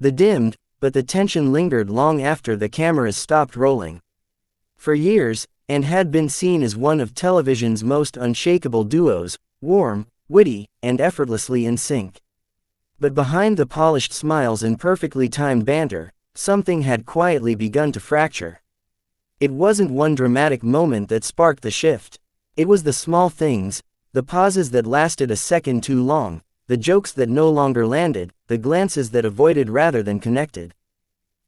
The dimmed, but the tension lingered long after the cameras stopped rolling. For years, and had been seen as one of television's most unshakable duos, warm, witty, and effortlessly in sync. But behind the polished smiles and perfectly timed banter, something had quietly begun to fracture. It wasn't one dramatic moment that sparked the shift. It was the small things, the pauses that lasted a second too long, the jokes that no longer landed, the glances that avoided rather than connected.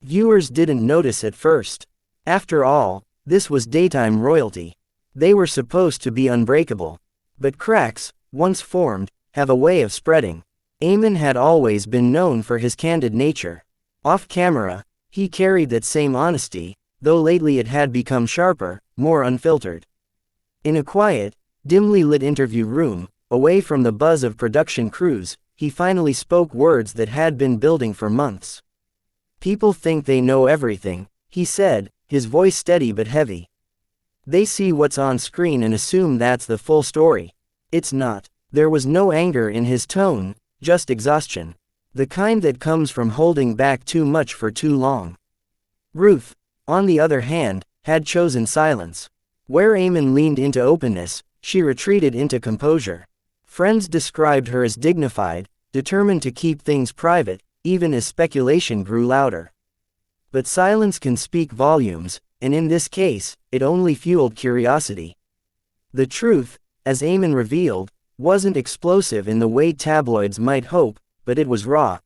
Viewers didn't notice at first. After all, this was daytime royalty. They were supposed to be unbreakable. But cracks, once formed, have a way of spreading. Eamonn had always been known for his candid nature. Off camera, he carried that same honesty, though lately it had become sharper, more unfiltered. In a quiet, dimly lit interview room, away from the buzz of production crews, he finally spoke words that had been building for months. "People think they know everything," he said, his voice steady but heavy. "They see what's on screen and assume that's the full story. It's not." There was no anger in his tone, just exhaustion. The kind that comes from holding back too much for too long. Ruth, on the other hand, had chosen silence. Where Eamonn leaned into openness, she retreated into composure. Friends described her as dignified, determined to keep things private, even as speculation grew louder. But silence can speak volumes, and in this case, it only fueled curiosity. The truth, as Eamonn revealed, wasn't explosive in the way tabloids might hope, but it was raw.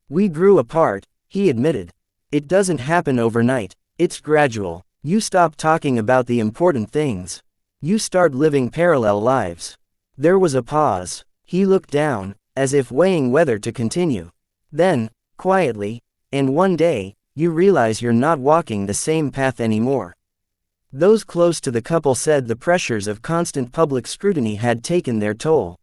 "We grew apart," he admitted. "It doesn't happen overnight, it's gradual. You stop talking about the important things. You start living parallel lives." There was a pause. He looked down, as if weighing whether to continue. Then, quietly, "And one day, you realize you're not walking the same path anymore." Those close to the couple said the pressures of constant public scrutiny had taken their toll.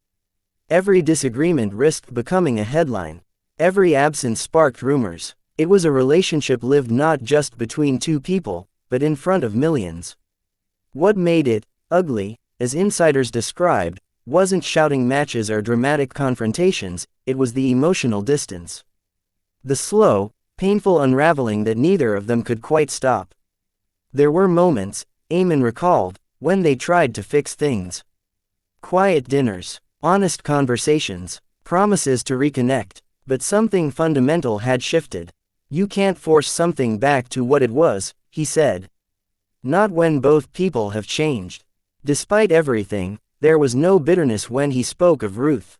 Every disagreement risked becoming a headline. Every absence sparked rumors. It was a relationship lived not just between two people, but in front of millions. What made it ugly, as insiders described, wasn't shouting matches or dramatic confrontations, it was the emotional distance. The slow, painful unraveling that neither of them could quite stop. There were moments, Eamonn recalled, when they tried to fix things. Quiet dinners, honest conversations, promises to reconnect, but something fundamental had shifted. "You can't force something back to what it was," he said. "Not when both people have changed." Despite everything, there was no bitterness when he spoke of Ruth.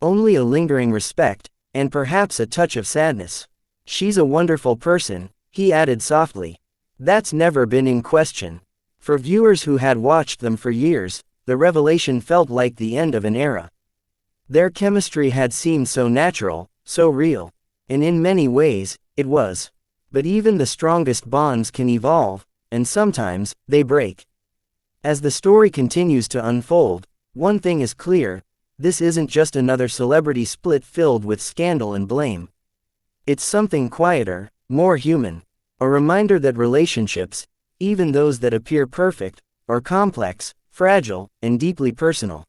Only a lingering respect, and perhaps a touch of sadness. "She's a wonderful person," he added softly. "That's never been in question." For viewers who had watched them for years, the revelation felt like the end of an era. Their chemistry had seemed so natural, so real. And in many ways, it was. But even the strongest bonds can evolve, and sometimes, they break. As the story continues to unfold, one thing is clear: this isn't just another celebrity split filled with scandal and blame. It's something quieter, more human. A reminder that relationships, even those that appear perfect, are complex, fragile, and deeply personal.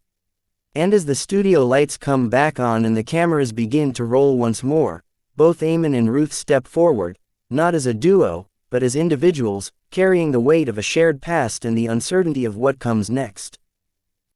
And as the studio lights come back on and the cameras begin to roll once more, both Eamonn and Ruth step forward, not as a duo, but as individuals, carrying the weight of a shared past and the uncertainty of what comes next.